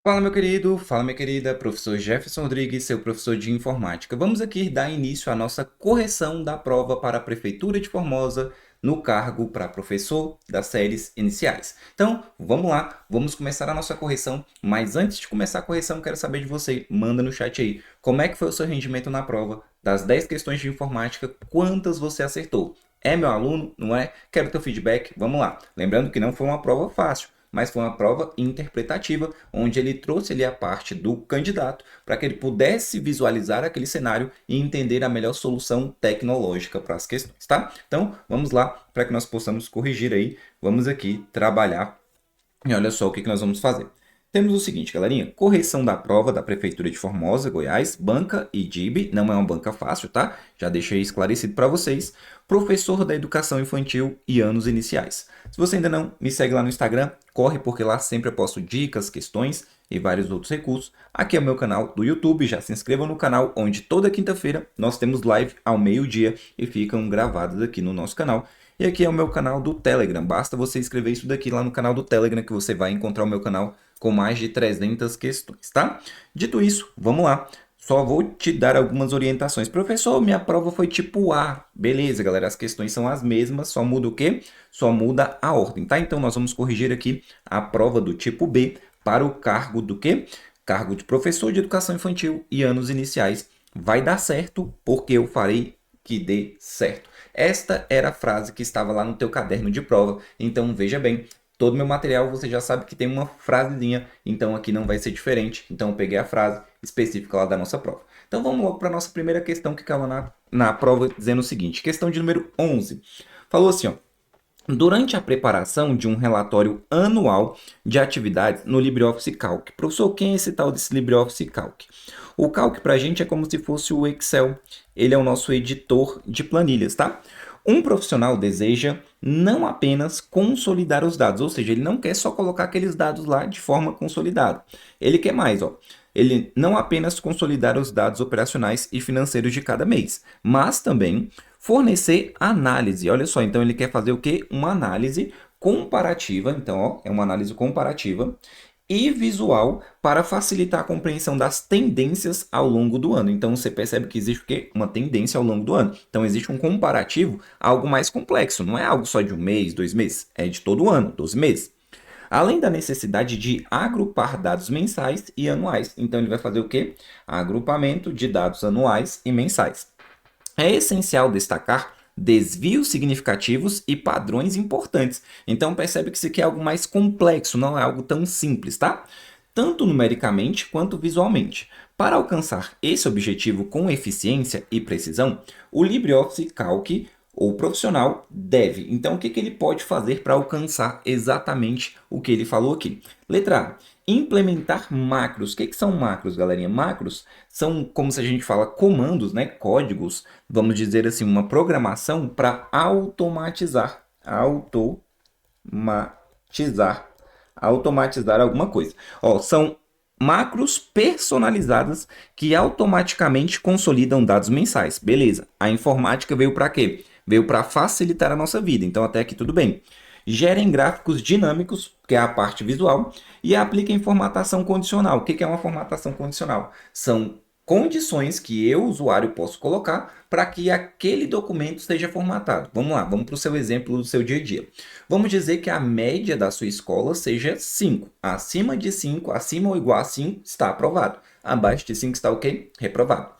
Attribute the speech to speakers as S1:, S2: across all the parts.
S1: Fala, meu querido, fala, minha querida, professor Jefferson Rodrigues, seu professor de informática. Vamos aqui dar início à nossa correção da prova para a Prefeitura de Formosa no cargo para professor das séries iniciais. Então, vamos lá, vamos começar a nossa correção, mas antes de começar a correção, quero saber de você, manda no chat aí, como é que foi o seu rendimento na prova? Das 10 questões de informática, quantas você acertou? É meu aluno, não é? Quero teu feedback, vamos lá. Lembrando que não foi uma prova fácil, mas foi uma prova interpretativa, onde ele trouxe ali a parte do candidato para que ele pudesse visualizar aquele cenário e entender a melhor solução tecnológica para as questões, tá? Então, vamos lá para que nós possamos corrigir aí. Vamos aqui trabalhar e olha só o que nós vamos fazer. Temos o seguinte, galerinha, correção da prova da Prefeitura de Formosa, Goiás, banca e DIB, não é uma banca fácil, tá? Já deixei esclarecido para vocês. Professor da Educação Infantil e anos iniciais. Se você ainda não me segue lá no Instagram, corre porque lá sempre eu posto dicas, questões e vários outros recursos. Aqui é o meu canal do YouTube, já se inscreva no canal, onde toda quinta-feira nós temos live ao meio-dia e ficam gravadas aqui no nosso canal. E aqui é o meu canal do Telegram. Basta você escrever isso daqui lá no canal do Telegram que você vai encontrar o meu canal com mais de 300 questões, tá? Dito isso, vamos lá. Só vou te dar algumas orientações. Professor, minha prova foi tipo A. Beleza, galera, as questões são as mesmas, só muda o quê? Só muda a ordem, tá? Então nós vamos corrigir aqui a prova do tipo B para o cargo do quê? Cargo de professor de educação infantil e anos iniciais. Vai dar certo porque eu farei que dê certo. Esta era a frase que estava lá no teu caderno de prova. Então veja bem, todo meu material você já sabe que tem uma frasezinha, então aqui não vai ser diferente. Então eu peguei a frase específica lá da nossa prova. Então vamos logo para a nossa primeira questão que caiu na prova dizendo o seguinte, questão de número 11. Falou assim, ó. Durante a preparação de um relatório anual de atividades no LibreOffice Calc. Professor, quem é esse tal desse LibreOffice Calc? O Calc para a gente é como se fosse o Excel. Ele é o nosso editor de planilhas, tá? Um profissional deseja não apenas consolidar os dados, ou seja, ele não quer só colocar aqueles dados lá de forma consolidada. Ele quer mais, ó. Ele não apenas consolidar os dados operacionais e financeiros de cada mês, mas também fornecer análise. Olha só, então ele quer fazer o quê? Uma análise comparativa. Então, ó, é uma análise comparativa e visual para facilitar a compreensão das tendências ao longo do ano. Então, você percebe que existe o quê? Uma tendência ao longo do ano. Então, existe um comparativo, algo mais complexo. Não é algo só de um mês, 2 meses. É de todo o ano, 12 meses. Além da necessidade de agrupar dados mensais e anuais. Então, ele vai fazer o quê? Agrupamento de dados anuais e mensais. É essencial destacar desvios significativos e padrões importantes. Então percebe que isso aqui é algo mais complexo, não é algo tão simples, tá? Tanto numericamente quanto visualmente. Para alcançar esse objetivo com eficiência e precisão, o LibreOffice Calc ou profissional deve. Então, o que ele pode fazer para alcançar exatamente o que ele falou aqui? Letra A. Implementar macros. O que são macros, galerinha? Macros são, como se a gente fala, comandos, né? Códigos, vamos dizer assim, uma programação para automatizar alguma coisa. Ó, são macros personalizadas que automaticamente consolidam dados mensais. Beleza. A informática veio para quê? Veio para facilitar a nossa vida. Então, até aqui tudo bem. Gerem gráficos dinâmicos, que é a parte visual, e apliquem formatação condicional. O que é uma formatação condicional? São condições que eu, usuário, posso colocar para que aquele documento seja formatado. Vamos lá, vamos para o seu exemplo do seu dia a dia. Vamos dizer que a média da sua escola seja 5. Acima de 5, acima ou igual a 5, está aprovado. Abaixo de 5 está o quê? Reprovado.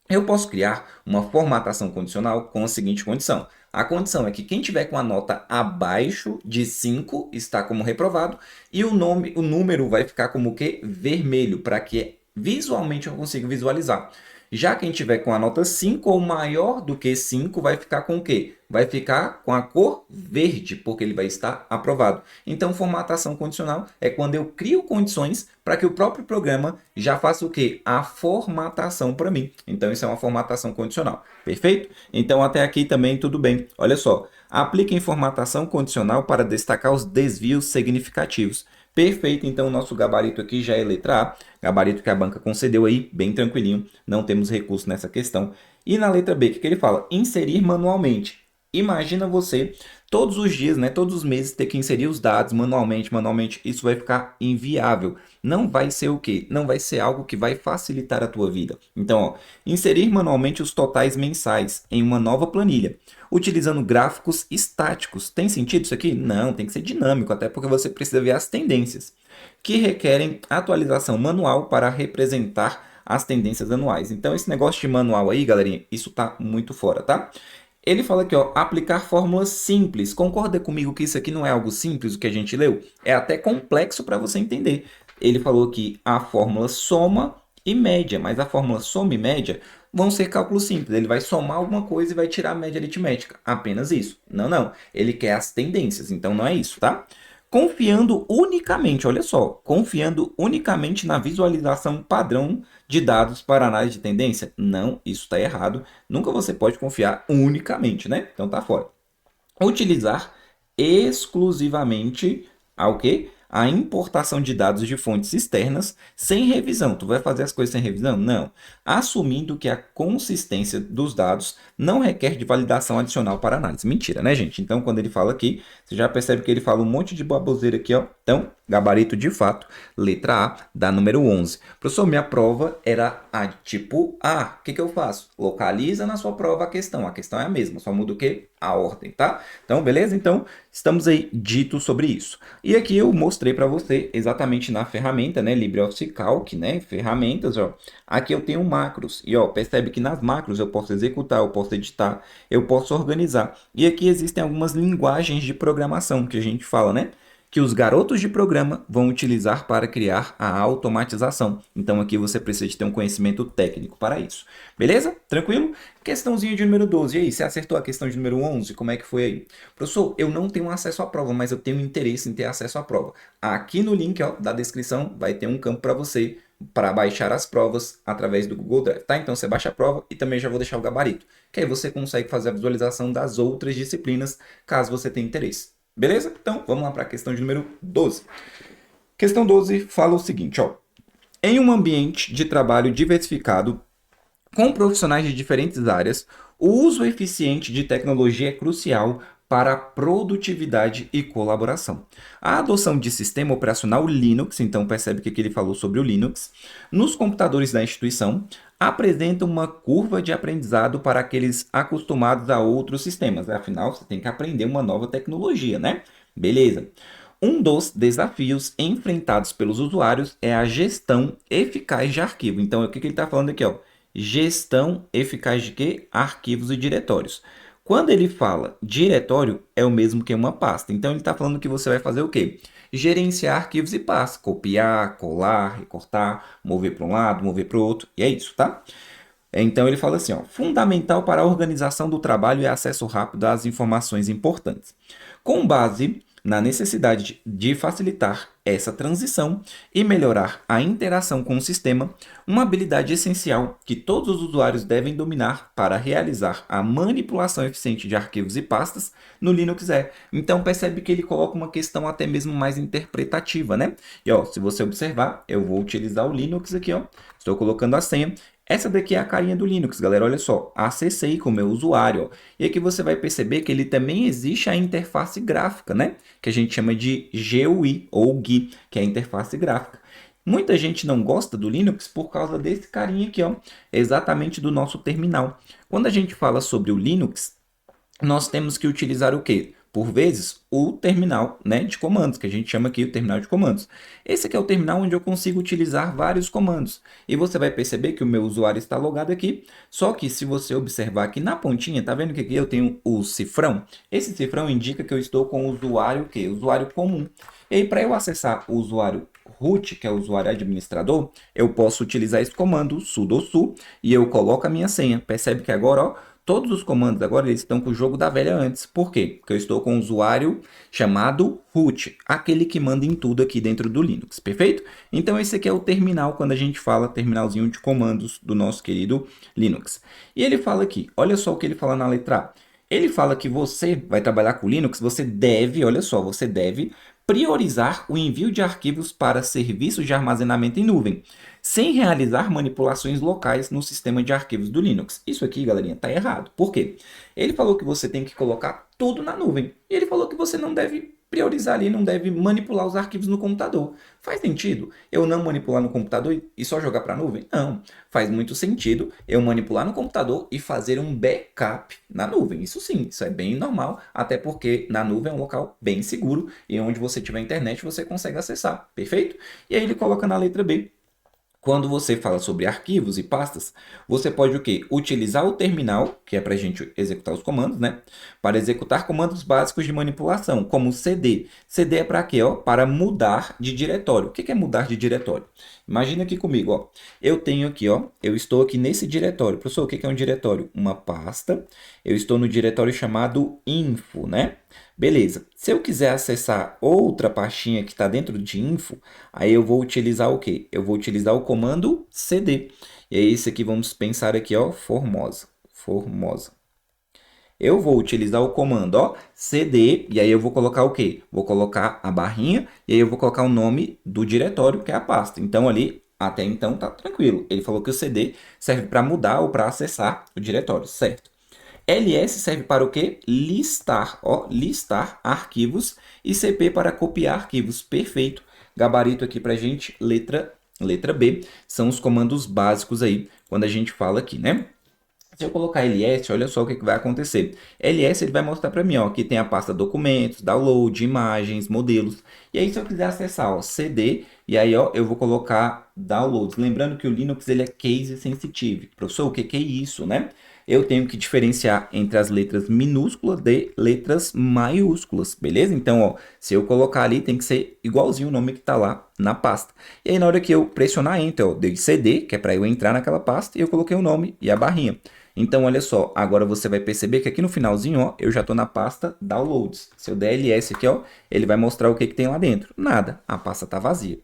S1: Eu posso criar uma formatação condicional com a seguinte condição. A condição é que quem tiver com a nota abaixo de 5 está como reprovado e o número vai ficar como o quê? Vermelho, para que visualmente eu consiga visualizar. Já quem tiver com a nota 5 ou maior do que 5 vai ficar com o quê? Vai ficar com a cor verde, porque ele vai estar aprovado. Então, formatação condicional é quando eu crio condições para que o próprio programa já faça o quê? A formatação para mim. Então, isso é uma formatação condicional. Perfeito? Então, até aqui também tudo bem. Olha só. Aplique em formatação condicional para destacar os desvios significativos. Perfeito, então o nosso gabarito aqui já é letra A, gabarito que a banca concedeu aí, bem tranquilinho, não temos recurso nessa questão. E na letra B, o que ele fala? Inserir manualmente. Imagina você todos os dias, né, todos os meses ter que inserir os dados manualmente, isso vai ficar inviável. Não vai ser o quê? Não vai ser algo que vai facilitar a tua vida. Então, ó, inserir manualmente os totais mensais em uma nova planilha, utilizando gráficos estáticos. Tem sentido isso aqui? Não, tem que ser dinâmico, até porque você precisa ver as tendências, que requerem atualização manual para representar as tendências anuais. Então, esse negócio de manual aí, galerinha, isso tá muito fora, tá? Ele fala aqui, ó, aplicar fórmulas simples. Concorda comigo que isso aqui não é algo simples, o que a gente leu? É até complexo para você entender. Ele falou que a fórmula soma e média, mas a fórmula soma e média vão ser cálculos simples. Ele vai somar alguma coisa e vai tirar a média aritmética. Apenas isso. Não, não. Ele quer as tendências, então não é isso, tá? Confiando unicamente, olha só, confiando unicamente na visualização padrão de dados para análise de tendência? Não, isso está errado. Nunca você pode confiar unicamente, né? Então tá fora. Utilizar exclusivamente o quê? A importação de dados de fontes externas sem revisão. Tu vai fazer as coisas sem revisão? Não. Assumindo que a consistência dos dados não requer de validação adicional para análise. Mentira, né, gente? Então, quando ele fala aqui, você já percebe que ele fala um monte de baboseira aqui, ó. Então, gabarito de fato, letra A, da número 11. Professor, minha prova era a tipo A. O que eu faço? Localiza na sua prova a questão. A questão é a mesma, só muda o quê? A ordem, tá? Então, beleza? Então, estamos aí dito sobre isso. E aqui eu mostrei para você exatamente na ferramenta, né? LibreOffice Calc, né? Ferramentas, ó. Aqui eu tenho macros. E, ó, percebe que nas macros eu posso executar, eu posso editar, eu posso organizar. E aqui existem algumas linguagens de programação que a gente fala, né? Que os garotos de programa vão utilizar para criar a automatização. Então aqui você precisa de ter um conhecimento técnico para isso. Beleza? Tranquilo? Questãozinha de número 12. E aí, você acertou a questão de número 11? Como é que foi aí? Professor, eu não tenho acesso à prova, mas eu tenho interesse em ter acesso à prova. Aqui no link, ó, da descrição vai ter um campo para você para baixar as provas através do Google Drive, tá? Então você baixa a prova e também já vou deixar o gabarito, que aí você consegue fazer a visualização das outras disciplinas, caso você tenha interesse. Beleza? Então, vamos lá para a questão de número 12. Questão 12 fala o seguinte, ó. Em um ambiente de trabalho diversificado, com profissionais de diferentes áreas, o uso eficiente de tecnologia é crucial para a produtividade e colaboração. A adoção de sistema operacional Linux, então percebe que aqui ele falou sobre o Linux, nos computadores da instituição, apresenta uma curva de aprendizado para aqueles acostumados a outros sistemas. Afinal, você tem que aprender uma nova tecnologia, né? Beleza. Um dos desafios enfrentados pelos usuários é a gestão eficaz de arquivo. Então, o que ele está falando aqui, ó? Gestão eficaz de quê? Arquivos e diretórios. Quando ele fala diretório, é o mesmo que uma pasta. Então, ele está falando que você vai fazer o quê? Gerenciar arquivos e pastas. Copiar, colar, recortar, mover para um lado, mover para o outro. E é isso, tá? Então, ele fala assim, ó, fundamental para a organização do trabalho e acesso rápido às informações importantes. Com base na necessidade de facilitar essa transição e melhorar a interação com o sistema, uma habilidade essencial que todos os usuários devem dominar para realizar a manipulação eficiente de arquivos e pastas no Linux é. Então percebe que ele coloca uma questão até mesmo mais interpretativa, né? E ó, se você observar, eu vou utilizar o Linux aqui, ó. Estou colocando a senha. Essa daqui é a carinha do Linux, galera. Olha só, acessei com o meu usuário. Ó. E aqui você vai perceber que ele também existe a interface gráfica, né? Que a gente chama de GUI ou GUI, que é a interface gráfica. Muita gente não gosta do Linux por causa desse carinha aqui, ó, exatamente do nosso terminal. Quando a gente fala sobre o Linux, nós temos que utilizar o quê? Por vezes, o terminal, né, de comandos, que a gente chama aqui o terminal de comandos. Esse aqui é o terminal onde eu consigo utilizar vários comandos. E você vai perceber que o meu usuário está logado aqui, só que se você observar aqui na pontinha, tá vendo que aqui eu tenho o cifrão? Esse cifrão indica que eu estou com o usuário o quê? Usuário comum. E aí, para eu acessar o usuário root, que é o usuário administrador, eu posso utilizar esse comando sudo su e eu coloco a minha senha. Percebe que agora, ó, todos os comandos agora eles estão com o jogo da velha antes. Por quê? Porque eu estou com um usuário chamado root, aquele que manda em tudo aqui dentro do Linux, perfeito? Então esse aqui é o terminal quando a gente fala terminalzinho de comandos do nosso querido Linux. E ele fala aqui, olha só o que ele fala na letra A. Ele fala que você vai trabalhar com Linux, você deve, olha só, você deve priorizar o envio de arquivos para serviços de armazenamento em nuvem, sem realizar manipulações locais no sistema de arquivos do Linux. Isso aqui, galerinha, está errado. Por quê? Ele falou que você tem que colocar tudo na nuvem. E ele falou que você não deve priorizar ali, não deve manipular os arquivos no computador. Faz sentido eu não manipular no computador e só jogar para a nuvem? Não. Faz muito sentido eu manipular no computador e fazer um backup na nuvem. Isso sim, isso é bem normal, até porque na nuvem é um local bem seguro e onde você tiver internet você consegue acessar, perfeito? E aí ele coloca na letra B. Quando você fala sobre arquivos e pastas, você pode o quê? Utilizar o terminal, que é para a gente executar os comandos, né? Para executar comandos básicos de manipulação, como cd. cd é para quê? Ó? Para mudar de diretório. O que é mudar de diretório? Imagina aqui comigo, ó. Eu tenho aqui, ó, eu estou aqui nesse diretório. Professor, o que é um diretório? Uma pasta. Eu estou no diretório chamado info, né? Beleza. Se eu quiser acessar outra pastinha que está dentro de info, aí eu vou utilizar o quê? Eu vou utilizar o comando cd. E é esse aqui, vamos pensar aqui, ó, Formosa. Formosa. Eu vou utilizar o comando, ó, cd, e aí eu vou colocar o quê? Vou colocar a barrinha, e aí eu vou colocar o nome do diretório, que é a pasta. Então, ali, até então, tá tranquilo. Ele falou que o cd serve para mudar ou para acessar o diretório, certo? ls serve para o quê? Listar, ó, listar arquivos, e cp para copiar arquivos. Perfeito. Gabarito aqui para gente, letra B, são os comandos básicos aí, quando a gente fala aqui, né? Se eu colocar ls, olha só o que vai acontecer. ls ele vai mostrar para mim, ó, que tem a pasta documentos, download, imagens, modelos. E aí se eu quiser acessar, ó, cd, e aí ó, eu vou colocar downloads. Lembrando que o Linux ele é case sensitive. Professor, o que é isso, né? Eu tenho que diferenciar entre as letras minúsculas de letras maiúsculas, beleza? Então, ó, se eu colocar ali, tem que ser igualzinho o nome que está lá na pasta. E aí, na hora que eu pressionar Enter, ó, dei CD, que é para eu entrar naquela pasta, e eu coloquei o nome e a barrinha. Então, olha só, agora você vai perceber que aqui no finalzinho, ó, eu já estou na pasta Downloads. Se eu der ls aqui, ó, ele vai mostrar o que tem lá dentro. Nada, a pasta está vazia.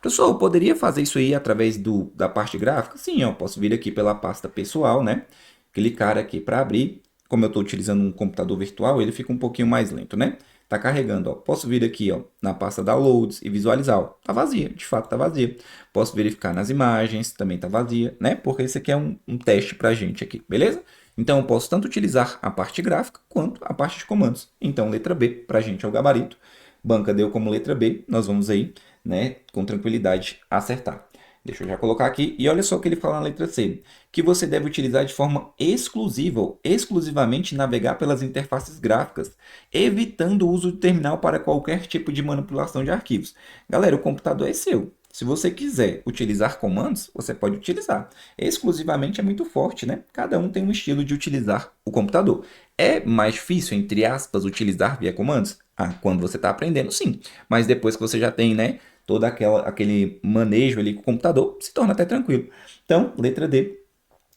S1: Professor, eu poderia fazer isso aí através da parte gráfica? Sim, ó, posso vir aqui pela pasta pessoal, né? Clicar aqui para abrir. Como eu estou utilizando um computador virtual, ele fica um pouquinho mais lento, né? Tá carregando, ó. Posso vir aqui, ó, na pasta Downloads e visualizar, ó. Tá vazia, de fato tá vazia. Posso verificar nas imagens, também tá vazia, né? Porque esse aqui é um teste pra gente aqui, beleza? Então eu posso tanto utilizar a parte gráfica quanto a parte de comandos. Então letra B pra gente é o gabarito. Banca deu como letra B, nós vamos aí, né, com tranquilidade acertar. Deixa eu já colocar aqui. E olha só o que ele fala na letra C. Que você deve utilizar de forma exclusiva ou exclusivamente navegar pelas interfaces gráficas, evitando o uso do terminal para qualquer tipo de manipulação de arquivos. Galera, o computador é seu. Se você quiser utilizar comandos, você pode utilizar. Exclusivamente é muito forte, né? Cada um tem um estilo de utilizar o computador. É mais difícil, entre aspas, utilizar via comandos? Ah, quando você está aprendendo, sim. Mas depois que você já tem, né, todo aquele manejo ali com o computador, se torna até tranquilo. Então, letra D.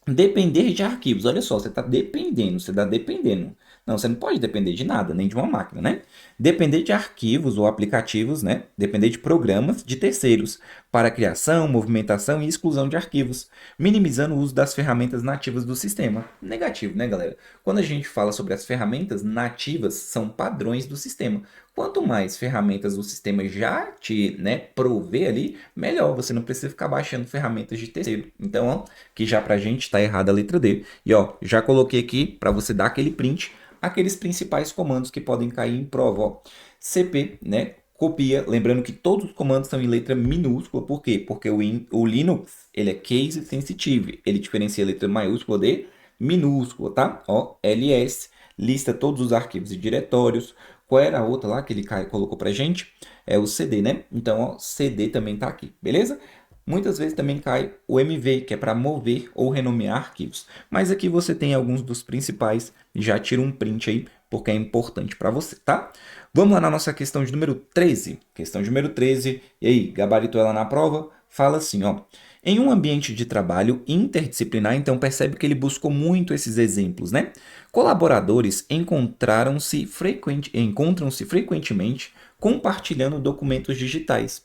S1: Depender de arquivos. Olha só, você está dependendo, você está dependendo. Não, você não pode depender de nada, nem de uma máquina, né? Depender de arquivos ou aplicativos, né? Depender de programas de terceiros para criação, movimentação e exclusão de arquivos, minimizando o uso das ferramentas nativas do sistema. Negativo, né, galera? Quando a gente fala sobre as ferramentas nativas, são padrões do sistema. Quanto mais ferramentas o sistema já te, né, provê ali, melhor. Você não precisa ficar baixando ferramentas de terceiro. Então, ó, que já pra gente está errada a letra D. E ó, já coloquei aqui para você dar aquele print, aqueles principais comandos que podem cair em prova, ó. CP, né? Copia, lembrando que todos os comandos são em letra minúscula, por quê? Porque o Linux, ele é case sensitive, ele diferencia a letra maiúscula de minúscula, tá? Ó, ls, lista todos os arquivos e diretórios. Qual era a outra lá que ele colocou pra gente? É o cd, né? Então, ó, cd também tá aqui, beleza? Muitas vezes também cai o MV, que é para mover ou renomear arquivos. Mas aqui você tem alguns dos principais, já tira um print aí, porque é importante para você, tá? Vamos lá na nossa questão de número 13. Questão de número 13, e aí, gabarito ela na prova, fala assim, ó. Em um ambiente de trabalho interdisciplinar, então percebe que ele buscou muito esses exemplos, né? Colaboradores encontram-se frequentemente compartilhando documentos digitais.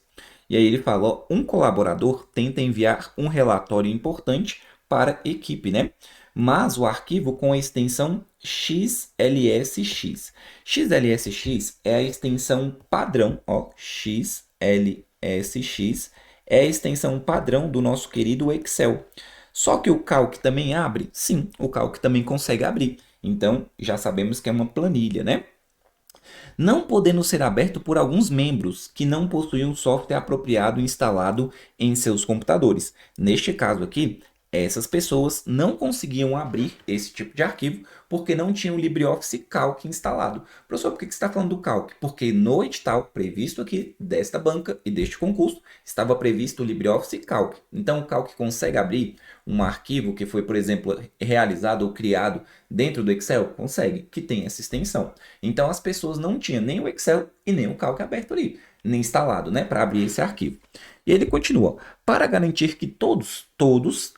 S1: E aí ele fala, ó, um colaborador tenta enviar um relatório importante para a equipe, né? mas o arquivo com a extensão XLSX. XLSX é a extensão padrão, ó, XLSX é a extensão padrão do nosso querido Excel. Só que o Calc também abre? Sim, o Calc também consegue abrir. Então, já sabemos que é uma planilha, né? Não podendo ser aberto por alguns membros que não possuem um software apropriado instalado em seus computadores. Neste caso aqui, essas pessoas não conseguiam abrir esse tipo de arquivo porque não tinham o LibreOffice Calc instalado. Professor, por que você está falando do Calc? Porque no edital previsto aqui desta banca e deste concurso estava previsto o LibreOffice Calc. Então o Calc consegue abrir um arquivo que foi, por exemplo, realizado ou criado dentro do Excel? Consegue, que tem essa extensão. Então as pessoas não tinham nem o Excel e nem o Calc aberto ali, nem instalado, né, para abrir esse arquivo. E ele continua: para garantir que todos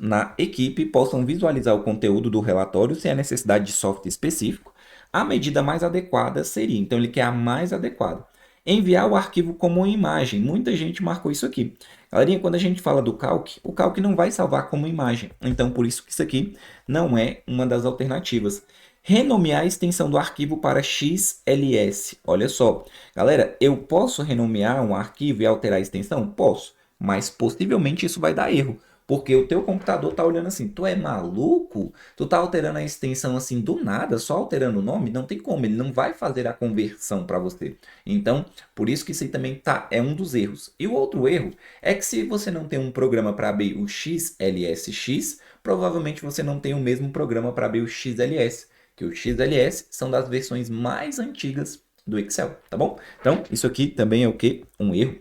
S1: na equipe possam visualizar o conteúdo do relatório sem a necessidade de software específico, a medida mais adequada seria, então ele quer a mais adequada, enviar o arquivo como uma imagem. Muita gente marcou isso aqui. Galerinha, quando a gente fala do Calc, o Calc não vai salvar como imagem. Então, por isso que isso aqui não é uma das alternativas. Renomear a extensão do arquivo para XLS. Olha só, galera, eu posso renomear um arquivo e alterar a extensão? Posso, mas possivelmente isso vai dar erro. Porque o teu computador tá olhando assim, tu é maluco? Tu tá alterando a extensão assim do nada, só alterando o nome? Não tem como, ele não vai fazer a conversão para você. Então, por isso que isso aí também é um dos erros. E o outro erro é que se você não tem um programa para abrir o XLSX, provavelmente você não tem o mesmo programa para abrir o XLS, que o XLS são das versões mais antigas do Excel, tá bom? Então, isso aqui também é o quê? Um erro.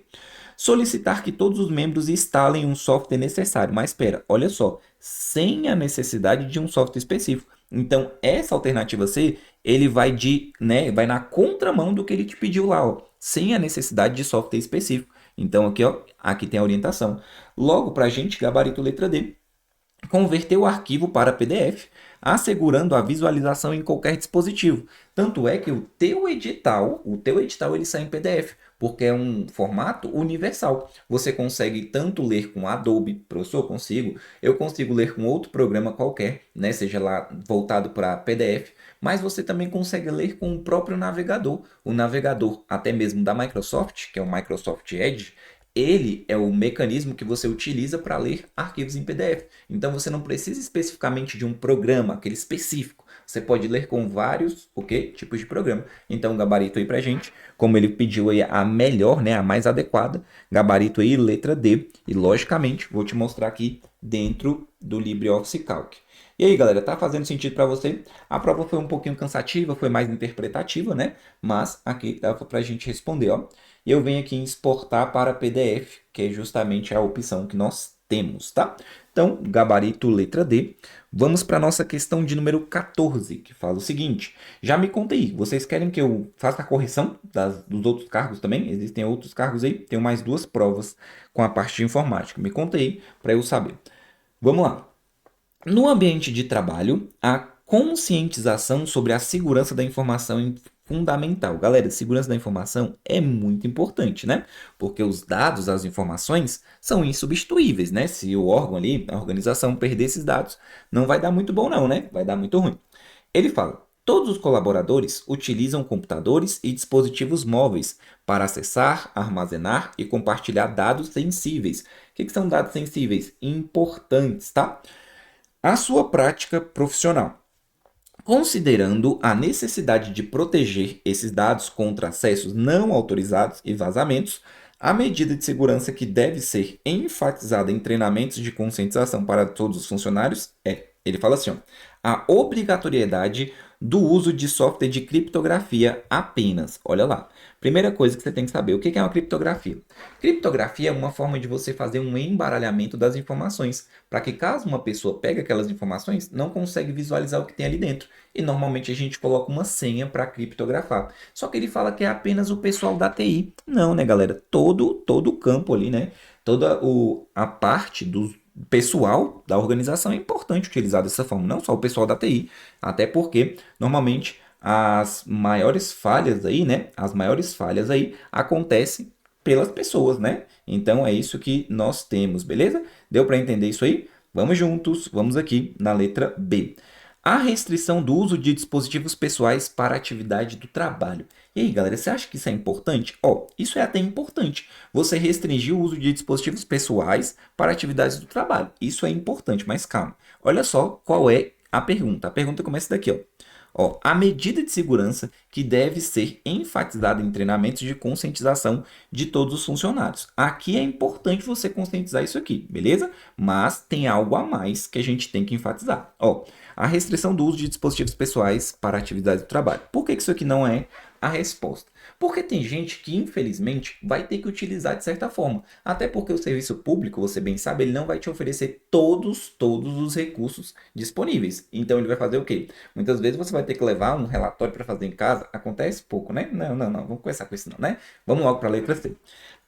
S1: Solicitar que todos os membros instalem um software necessário. Mas espera, olha só, sem a necessidade de um software específico. Então, essa alternativa C, ele vai na contramão do que ele te pediu lá, ó, sem a necessidade de software específico. Então, aqui, ó, aqui tem a orientação. Logo, para a gente, gabarito letra D, converter o arquivo para PDF, assegurando a visualização em qualquer dispositivo. Tanto é que o teu edital ele sai em PDF, porque é um formato universal. Você consegue tanto ler com Adobe, professor, eu consigo ler com outro programa qualquer, né, seja lá voltado para PDF, mas você também consegue ler com o próprio navegador. O navegador, até mesmo da Microsoft, que é o Microsoft Edge, ele é o mecanismo que você utiliza para ler arquivos em PDF. Então você não precisa especificamente de um programa, aquele específico. Você pode ler com vários tipos de programa. Então o gabarito aí para gente, como ele pediu aí a melhor, né, a mais adequada, gabarito aí letra D. E logicamente vou te mostrar aqui dentro do LibreOffice Calc. E aí, galera, tá fazendo sentido para você? A prova foi um pouquinho cansativa, foi mais interpretativa, né? Mas aqui dava para a gente responder, ó. E eu venho aqui em exportar para PDF, que é justamente a opção que nós temos, tá? Então, gabarito letra D. Vamos para a nossa questão de número 14, que fala o seguinte: já me conta aí, vocês querem que eu faça a correção dos outros cargos também? Existem outros cargos aí? Tenho mais duas provas com a parte de informática. Me conta aí para eu saber. Vamos lá. No ambiente de trabalho, a conscientização sobre a segurança da informação é fundamental. Galera, segurança da informação é muito importante, né? Porque os dados, as informações são insubstituíveis, né? Se o órgão ali, a organização perder esses dados, não vai dar muito bom não, né? Vai dar muito ruim. Ele fala: todos os colaboradores utilizam computadores e dispositivos móveis para acessar, armazenar e compartilhar dados sensíveis. O que são dados sensíveis? Importantes, tá? A sua prática profissional. Considerando a necessidade de proteger esses dados contra acessos não autorizados e vazamentos, a medida de segurança que deve ser enfatizada em treinamentos de conscientização para todos os funcionários ele fala assim, ó, a obrigatoriedade do uso de software de criptografia apenas. Olha lá. Primeira coisa que você tem que saber, o que é uma criptografia? Criptografia é uma forma de você fazer um embaralhamento das informações, para que caso uma pessoa pegue aquelas informações, não consegue visualizar o que tem ali dentro. E normalmente a gente coloca uma senha para criptografar. Só que ele fala que é apenas o pessoal da TI. Não, né, galera? Todo o campo ali, né? Toda a parte do pessoal da organização é importante utilizar dessa forma, não só o pessoal da TI, até porque normalmente as maiores falhas aí, né? As maiores falhas aí acontecem pelas pessoas, né? Então é isso que nós temos, beleza? Deu para entender isso aí? Vamos juntos, vamos aqui na letra B. A restrição do uso de dispositivos pessoais para a atividade do trabalho. E aí, galera, você acha que isso é importante? Ó, isso é até importante. Você restringir o uso de dispositivos pessoais para atividades do trabalho. Isso é importante, mas calma. Olha só qual é a pergunta. A pergunta começa daqui, ó. Ó, a medida de segurança que deve ser enfatizada em treinamentos de conscientização de todos os funcionários. Aqui é importante você conscientizar isso aqui, beleza? Mas tem algo a mais que a gente tem que enfatizar. Ó, a restrição do uso de dispositivos pessoais para atividades do trabalho. Por que isso aqui não é a resposta? Porque tem gente que, infelizmente, vai ter que utilizar de certa forma. Até porque o serviço público, você bem sabe, ele não vai te oferecer todos os recursos disponíveis. Então, ele vai fazer o quê? Muitas vezes você vai ter que levar um relatório para fazer em casa. Acontece pouco, né? Não. Vamos começar com isso não, né? Vamos logo para a letra C.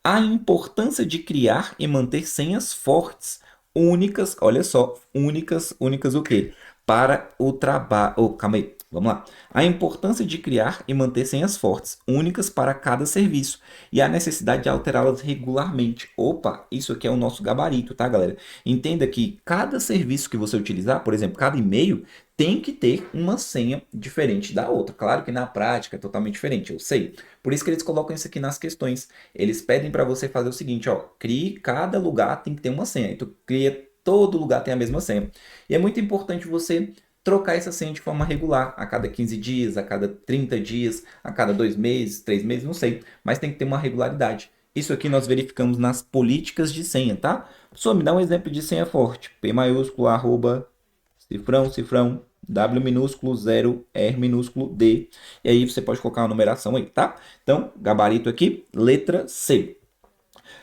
S1: A importância de criar e manter senhas fortes, únicas, olha só, únicas o quê? Para o trabalho. Oh, calma aí, vamos lá. A importância de criar e manter senhas fortes, únicas para cada serviço, e a necessidade de alterá-las regularmente. Opa, isso aqui é o nosso gabarito, tá, galera? Entenda que cada serviço que você utilizar, por exemplo, cada e-mail, tem que ter uma senha diferente da outra. Claro que na prática é totalmente diferente, eu sei. Por isso que eles colocam isso aqui nas questões. Eles pedem para você fazer o seguinte, ó, crie cada lugar tem que ter uma senha. Então cria todo lugar tem a mesma senha. E é muito importante você trocar essa senha de forma regular, a cada 15 dias, a cada 30 dias, a cada 2 meses, 3 meses, não sei, mas tem que ter uma regularidade. Isso aqui nós verificamos nas políticas de senha, tá? Só me dá um exemplo de senha forte. P maiúsculo, arroba, cifrão, W minúsculo, 0, R minúsculo, D. E aí você pode colocar uma numeração aí, tá? Então, gabarito aqui, letra C.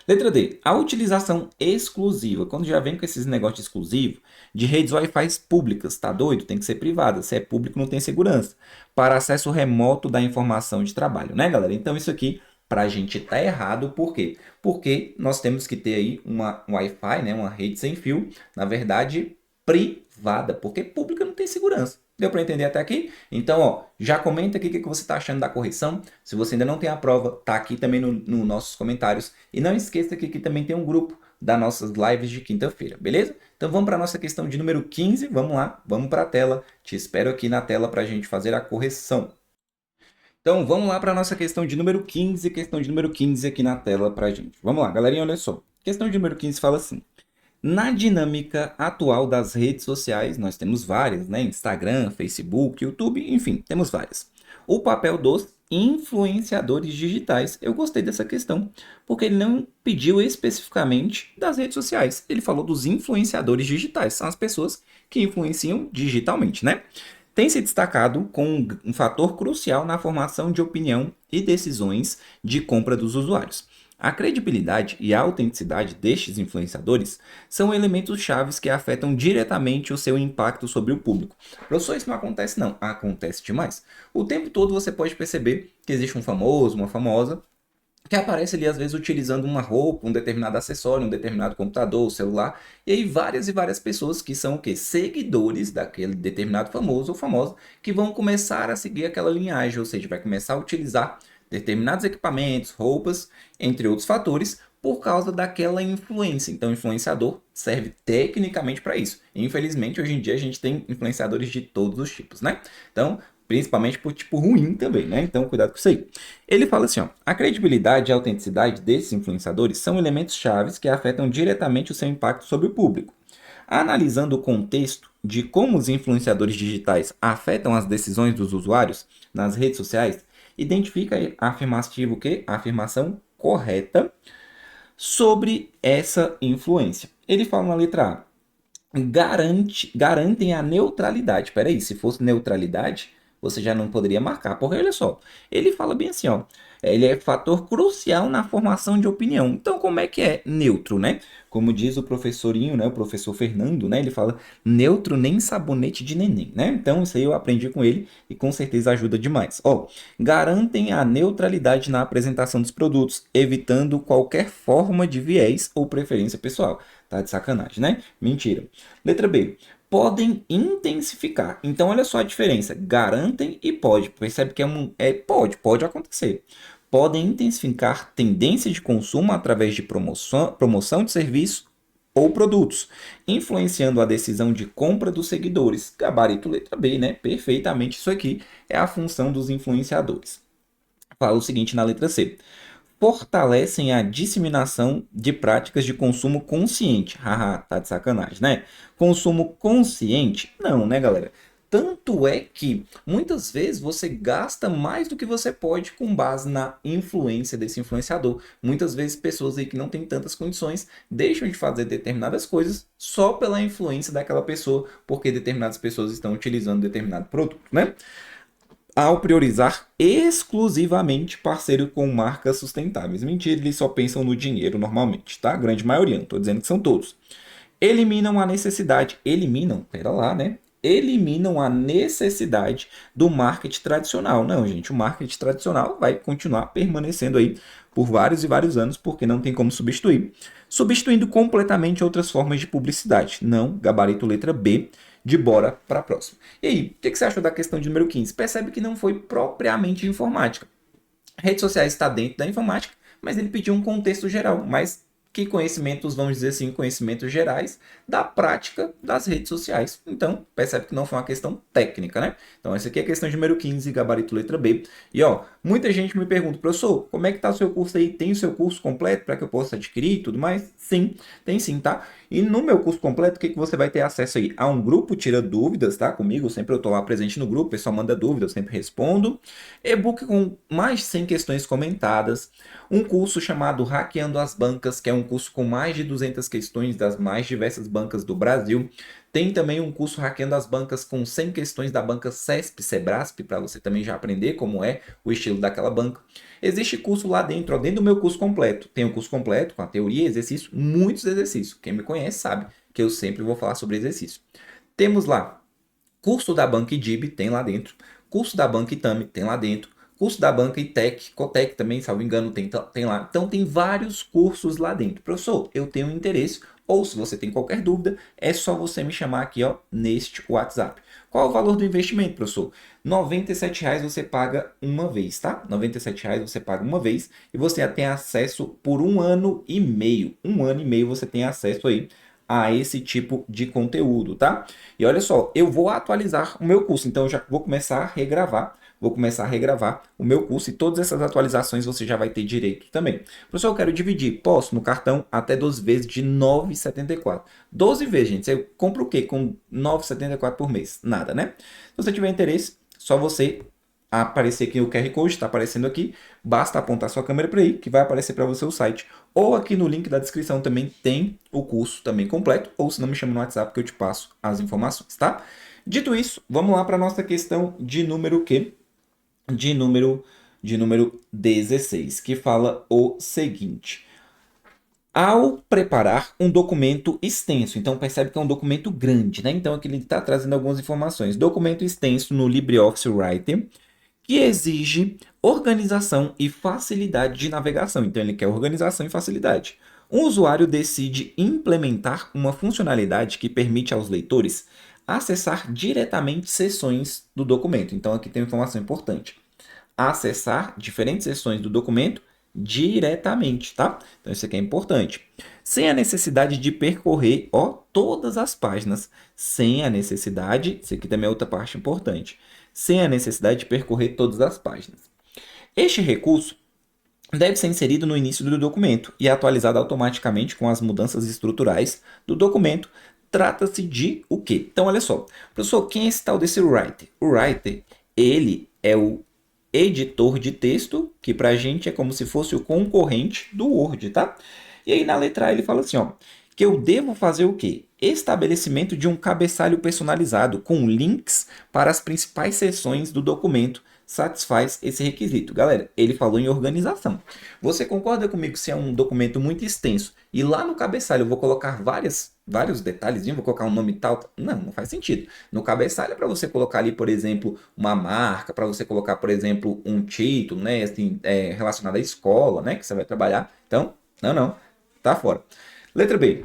S1: Letra D. A utilização exclusiva. Quando já vem com esses negócios de exclusivo, de redes Wi-Fi públicas, tá doido? Tem que ser privada. Se é público, não tem segurança. Para acesso remoto da informação de trabalho, né, galera? Então, isso aqui, para a gente tá errado. Por quê? Porque nós temos que ter aí uma Wi-Fi, né, uma rede sem fio, na verdade, privada, porque pública não tem segurança. Deu para entender até aqui? Então, ó, já comenta aqui o que você está achando da correção. Se você ainda não tem a prova, tá aqui também nos nossos comentários. E não esqueça que aqui também tem um grupo das nossas lives de quinta-feira, beleza? Então vamos para a nossa questão de número 15. Vamos lá, vamos para a tela. Te espero aqui na tela para a gente fazer a correção. Então vamos lá para a nossa questão de número 15. Questão de número 15 aqui na tela para a gente. Vamos lá, galerinha, olha só. Questão de número 15 fala assim. Na dinâmica atual das redes sociais, nós temos várias, né? Instagram, Facebook, YouTube, enfim, temos várias. O papel dos influenciadores digitais. Eu gostei dessa questão, porque ele não pediu especificamente das redes sociais. Ele falou dos influenciadores digitais, são as pessoas que influenciam digitalmente, né? Tem se destacado com um fator crucial na formação de opinião e decisões de compra dos usuários. A credibilidade e a autenticidade destes influenciadores são elementos chaves que afetam diretamente o seu impacto sobre o público. Professor, isso não acontece não. Acontece demais. O tempo todo você pode perceber que existe um famoso, uma famosa, que aparece ali às vezes utilizando uma roupa, um determinado acessório, um determinado computador, celular, e aí várias e várias pessoas que são o quê? Seguidores daquele determinado famoso ou famosa, que vão começar a seguir aquela linhagem, ou seja, vai começar a utilizar determinados equipamentos, roupas, entre outros fatores, por causa daquela influência. Então, o influenciador serve tecnicamente para isso. Infelizmente, hoje em dia a gente tem influenciadores de todos os tipos, né? Então, principalmente por tipo ruim também, né? Então, cuidado com isso aí. Ele fala assim, ó, a credibilidade e a autenticidade desses influenciadores são elementos chaves que afetam diretamente o seu impacto sobre o público. Analisando o contexto de como os influenciadores digitais afetam as decisões dos usuários nas redes sociais, identifica a afirmativa o quê? A afirmação correta sobre essa influência. Ele fala na letra A, garantem a neutralidade. Peraí, se fosse neutralidade, você já não poderia marcar. Porque olha só, ele fala bem assim, ó. Ele é fator crucial na formação de opinião. Então, como é que é neutro, né? Como diz o professorinho, né? O professor Fernando, né? Ele fala neutro nem sabonete de neném, né? Então, isso aí eu aprendi com ele e com certeza ajuda demais. Ó, garantem a neutralidade na apresentação dos produtos, evitando qualquer forma de viés ou preferência pessoal. Tá de sacanagem, né? Mentira. Letra B. Podem intensificar. Então, olha só a diferença. Garantem e pode. Percebe que pode acontecer. Podem intensificar tendência de consumo através de promoção de serviço ou produtos, influenciando a decisão de compra dos seguidores. Gabarito letra B, né? Perfeitamente isso aqui é a função dos influenciadores. Fala o seguinte na letra C: fortalecem a disseminação de práticas de consumo consciente. Haha, tá de sacanagem, né? Consumo consciente? Não, né, galera? Tanto é que muitas vezes você gasta mais do que você pode com base na influência desse influenciador. Muitas vezes pessoas aí que não têm tantas condições deixam de fazer determinadas coisas só pela influência daquela pessoa, porque determinadas pessoas estão utilizando determinado produto, né? Ao priorizar exclusivamente parceiro com marcas sustentáveis. Mentira, eles só pensam no dinheiro normalmente, tá? A grande maioria, não estou dizendo que são todos. Eliminam a necessidade, pera lá, né? Eliminam a necessidade do marketing tradicional. Não, gente, o marketing tradicional vai continuar permanecendo aí por vários e vários anos, porque não tem como substituir. Substituindo completamente outras formas de publicidade. Não, gabarito letra B, de bora para a próxima. E aí, o que você achou da questão de número 15? Percebe que não foi propriamente informática. Redes sociais está dentro da informática, mas ele pediu um contexto geral, mas que conhecimentos, vamos dizer assim, conhecimentos gerais da prática das redes sociais. Então, percebe que não foi uma questão técnica, né? Então, essa aqui é a questão de número 15, gabarito letra B. E, ó, muita gente me pergunta, professor, como é que tá o seu curso aí? Tem o seu curso completo para que eu possa adquirir e tudo mais? Sim, tem sim, tá? E no meu curso completo, o que você vai ter acesso aí? A um grupo Tira Dúvidas, tá? Comigo, sempre eu tô lá presente no grupo, o pessoal manda dúvidas, eu sempre respondo. E-book com mais de 100 questões comentadas. Um curso chamado Hackeando as Bancas, que é um curso com mais de 200 questões das mais diversas bancas do Brasil. Tem também um curso Hackeando as Bancas com 100 questões da banca CESP, Sebrasp, para você também já aprender como é o estilo daquela banca. Existe curso lá dentro, ó, dentro do meu curso completo. Tem um curso completo com a teoria, exercício, muitos exercícios. Quem me conhece sabe que eu sempre vou falar sobre exercício. Temos lá curso da banca IDIB, tem lá dentro. Curso da banca Itami, tem lá dentro. Curso da banca ITEC, Cotec também, salvo engano, tem lá. Então tem vários cursos lá dentro. Professor, eu tenho interesse, ou se você tem qualquer dúvida, é só você me chamar aqui, ó, neste WhatsApp. Qual é o valor do investimento, professor? R$ 97,00 você paga uma vez, tá? R$ 97,00 você paga uma vez e você tem acesso por 1 ano e meio. 1 ano e meio você tem acesso aí a esse tipo de conteúdo, tá? E olha só, eu vou atualizar o meu curso, então eu já vou começar a regravar. Vou começar a regravar o meu curso e todas essas atualizações você já vai ter direito também. Professor, eu quero dividir. Posso no cartão até 12 vezes de R$ 9,74. 12 vezes, gente. Você compra o quê com R$ 9,74 por mês? Nada, né? Se você tiver interesse, só você aparecer aqui o QR Code, está aparecendo aqui. Basta apontar sua câmera para aí, que vai aparecer para você o site. Ou aqui no link da descrição também tem o curso também completo, ou se não me chama no WhatsApp que eu te passo as informações, tá? Dito isso, vamos lá para a nossa questão de número Q, de número 16, que fala o seguinte: ao preparar um documento extenso, então percebe que é um documento grande, né? Então aqui ele está trazendo algumas informações. Documento extenso no LibreOffice Writer, que exige organização e facilidade de navegação. Então ele quer organização e facilidade. Um usuário decide implementar uma funcionalidade que permite aos leitores acessar diretamente seções do documento. Então aqui tem uma informação importante: acessar diferentes seções do documento diretamente, tá? Então isso aqui é importante. Sem a necessidade de percorrer, ó, todas as páginas. Sem a necessidade, isso aqui também é outra parte importante. Sem a necessidade de percorrer todas as páginas. Este recurso deve ser inserido no início do documento e atualizado automaticamente com as mudanças estruturais do documento. Trata-se de o quê? Então, olha só. Professor, quem é esse tal desse writer? O writer, ele é o editor de texto, que para a gente é como se fosse o concorrente do Word, tá? E aí na letra A ele fala assim, ó, que eu devo fazer o quê? Estabelecimento de um cabeçalho personalizado com links para as principais seções do documento satisfaz esse requisito. Galera, ele falou em organização. Você concorda comigo se é um documento muito extenso e lá no cabeçalho eu vou colocar vários detalhes, vou colocar um nome tal? Não faz sentido. No cabeçalho é para você colocar ali, por exemplo, uma marca, para você colocar, por exemplo, um título, né, assim, relacionado à escola, né, que você vai trabalhar. Então, não, tá fora. Letra B.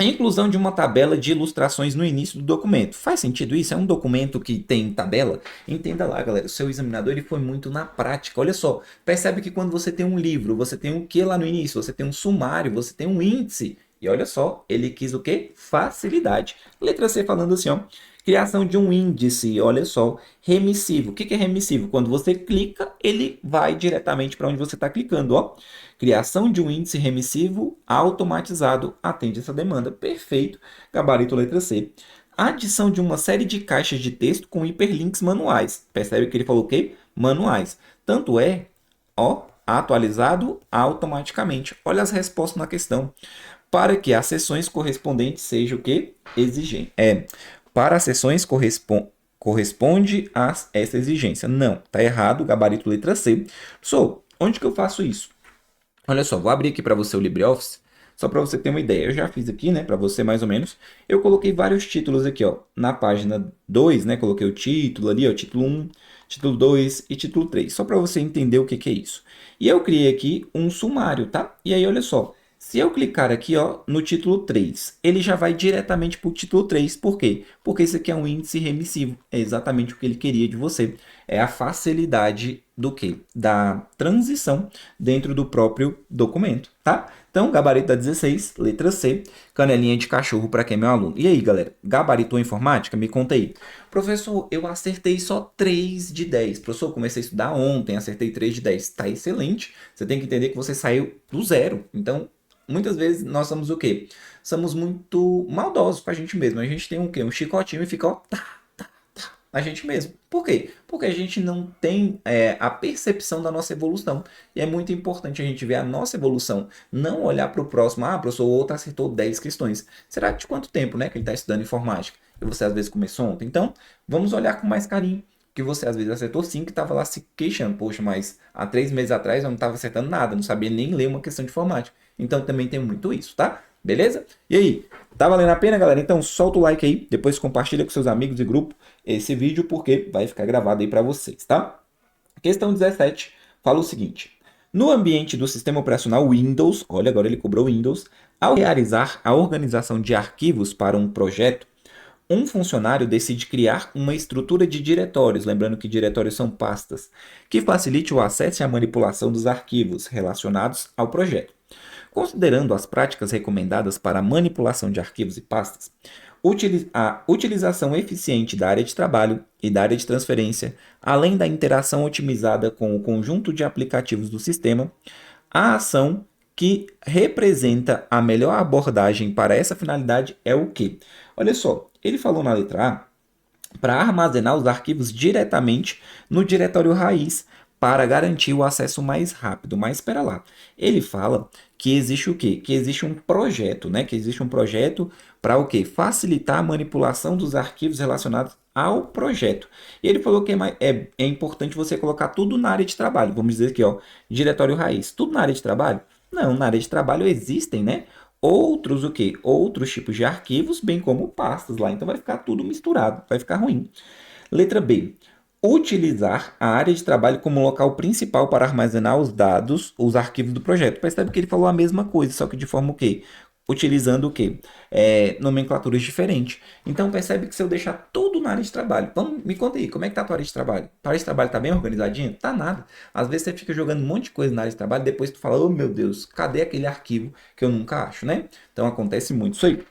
S1: A inclusão de uma tabela de ilustrações no início do documento. Faz sentido isso? É um documento que tem tabela? Entenda lá, galera. O seu examinador ele foi muito na prática. Olha só, percebe que quando você tem um livro, você tem o que lá no início? Você tem um sumário, você tem um índice E olha só, ele quis o quê? Facilidade. Letra C falando assim, ó. Criação de um índice, olha só, remissivo. O que que é remissivo? Quando você clica, ele vai diretamente para onde você está clicando, ó. Criação de um índice remissivo automatizado atende essa demanda. Perfeito. Gabarito letra C. Adição de uma série de caixas de texto com hiperlinks manuais. Percebe que ele falou o quê? Manuais. Tanto é, ó, atualizado automaticamente. Olha as respostas na questão. Para que as sessões correspondentes sejam o quê? Exigente. Para as sessões corresponde a essa exigência. Não, tá errado, gabarito letra C. Onde que eu faço isso? Olha só, vou abrir aqui para você o LibreOffice, só para você ter uma ideia. Eu já fiz aqui, né, para você mais ou menos. Eu coloquei vários títulos aqui, ó, na página 2, né, coloquei o título ali, ó, título 1, título 2 e título 3, só para você entender o que que é isso. E eu criei aqui um sumário, tá? E aí, olha só, se eu clicar aqui, ó, no título 3, ele já vai diretamente para o título 3. Por quê? Porque isso aqui é um índice remissivo. É exatamente o que ele queria de você. É a facilidade do quê? Da transição dentro do próprio documento, tá? Então, gabarito da 16, letra C, canelinha de cachorro para quem é meu aluno. E aí, galera, gabaritou informática? Me conta aí. Professor, eu acertei só 3 de 10. Professor, comecei a estudar ontem, acertei 3 de 10. Tá excelente. Você tem que entender que você saiu do zero. Então, muitas vezes nós somos o quê? Somos muito maldosos com a gente mesmo. A gente tem um quê? Um chicotinho e fica, ó, tá, a gente mesmo. Por quê? Porque a gente não tem a percepção da nossa evolução. E é muito importante a gente ver a nossa evolução. Não olhar para o próximo. Ah, professor, o outro acertou 10 questões. Será que de quanto tempo, né, que ele está estudando informática? E você às vezes começou ontem. Então, vamos olhar com mais carinho. Que você às vezes acertou 5 e estava lá se queixando. Poxa, mas há 3 meses atrás eu não estava acertando nada. Não sabia nem ler uma questão de informática. Então também tem muito isso, tá? Beleza? E aí, tá valendo a pena, galera? Então solta o like aí, depois compartilha com seus amigos e grupo esse vídeo, porque vai ficar gravado aí para vocês, tá? Questão 17 fala o seguinte: no ambiente do sistema operacional Windows, olha, agora ele cobrou Windows, ao realizar a organização de arquivos para um projeto, um funcionário decide criar uma estrutura de diretórios, lembrando que diretórios são pastas, que facilite o acesso e a manipulação dos arquivos relacionados ao projeto. Considerando as práticas recomendadas para a manipulação de arquivos e pastas, a utilização eficiente da área de trabalho e da área de transferência, além da interação otimizada com o conjunto de aplicativos do sistema, a ação que representa a melhor abordagem para essa finalidade é o quê? Olha só, ele falou na letra A para armazenar os arquivos diretamente no diretório raiz para garantir o acesso mais rápido. Mas espera lá, ele fala que existe o quê? Que existe um projeto, né? Que existe um projeto para o quê? Facilitar a manipulação dos arquivos relacionados ao projeto. E ele falou que é importante você colocar tudo na área de trabalho. Vamos dizer aqui, ó, diretório raiz. Tudo na área de trabalho? Não, na área de trabalho existem, né? Outros o quê? Outros tipos de arquivos, bem como pastas lá. Então vai ficar tudo misturado, vai ficar ruim. Letra B. Utilizar a área de trabalho como local principal para armazenar os dados, os arquivos do projeto. Percebe que ele falou a mesma coisa, só que de forma o quê? Utilizando o quê? Nomenclaturas diferentes. Então percebe que se eu deixar tudo na área de trabalho, vamos, me conta aí, como é que tá a tua área de trabalho? Tua área de trabalho tá bem organizadinha? Tá nada. Às vezes você fica jogando um monte de coisa na área de trabalho, depois tu fala, oh meu Deus, cadê aquele arquivo que eu nunca acho, né? Então acontece muito isso aí.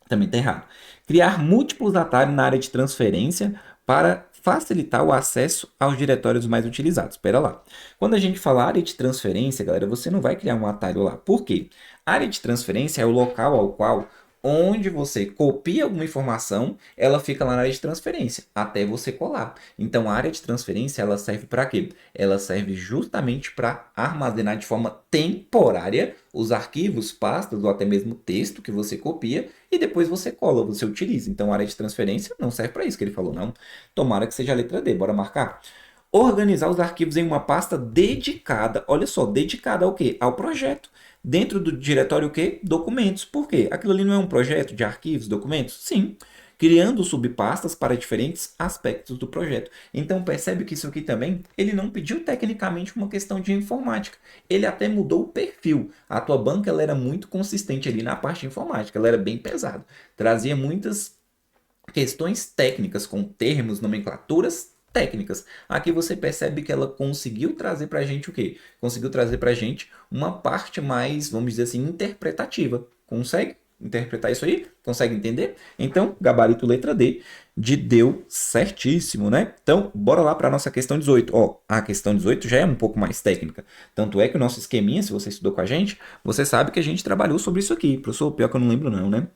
S1: Também está errado. Criar múltiplos atalhos na área de transferência para facilitar o acesso aos diretórios mais utilizados. Espera lá. Quando a gente fala área de transferência, galera, você não vai criar um atalho lá. Por quê? A área de transferência é o local ao qual onde você copia alguma informação, ela fica lá na área de transferência, até você colar. Então, a área de transferência, ela serve para quê? Ela serve justamente para armazenar de forma temporária os arquivos, pastas ou até mesmo texto que você copia e depois você cola, você utiliza. Então, a área de transferência não serve para isso que ele falou, não. Tomara que seja a letra D, bora marcar? Organizar os arquivos em uma pasta dedicada, olha só, dedicada ao quê? Ao projeto. Dentro do diretório o quê? Documentos. Por quê? Aquilo ali não é um projeto de arquivos, documentos? Sim. Criando subpastas para diferentes aspectos do projeto. Então percebe que isso aqui também, ele não pediu tecnicamente uma questão de informática. Ele até mudou o perfil. A tua banca ela era muito consistente ali na parte de informática, ela era bem pesada. Trazia muitas questões técnicas com termos, nomenclaturas técnicas. Aqui você percebe que ela conseguiu trazer para a gente o quê? Conseguiu trazer para a gente uma parte mais, vamos dizer assim, interpretativa. Consegue interpretar isso aí? Consegue entender? Então, gabarito letra D de deu certíssimo, né? Então, bora lá para a nossa questão 18. Ó, a questão 18 já é um pouco mais técnica. Tanto é que o nosso esqueminha, se você estudou com a gente, você sabe que a gente trabalhou sobre isso aqui. Professor, pior que eu não lembro não, né?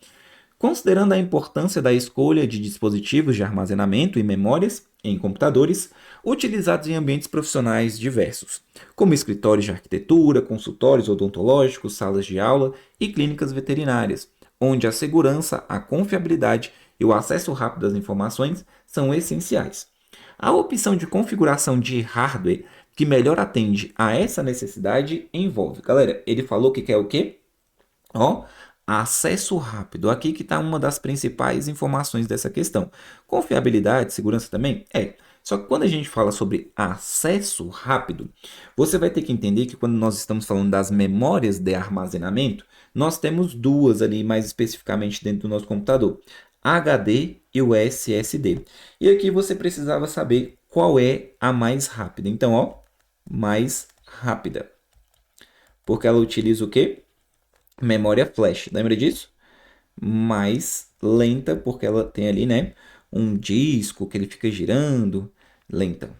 S1: Considerando a importância da escolha de dispositivos de armazenamento e memórias em computadores utilizados em ambientes profissionais diversos, como escritórios de arquitetura, consultórios odontológicos, salas de aula e clínicas veterinárias, onde a segurança, a confiabilidade e o acesso rápido às informações são essenciais. A opção de configuração de hardware que melhor atende a essa necessidade envolve. Galera, ele falou que quer o quê? Ó, acesso rápido. Aqui que está uma das principais informações dessa questão. Confiabilidade, segurança também? É. Só que quando a gente fala sobre acesso rápido, você vai ter que entender que quando nós estamos falando das memórias de armazenamento, nós temos duas ali mais especificamente dentro do nosso computador. HD e o SSD. E aqui você precisava saber qual é a mais rápida. Então, ó, mais rápida. Porque ela utiliza o quê? Memória flash. Lembra disso? Mais lenta, porque ela tem ali, né, um disco que ele fica girando, lenta.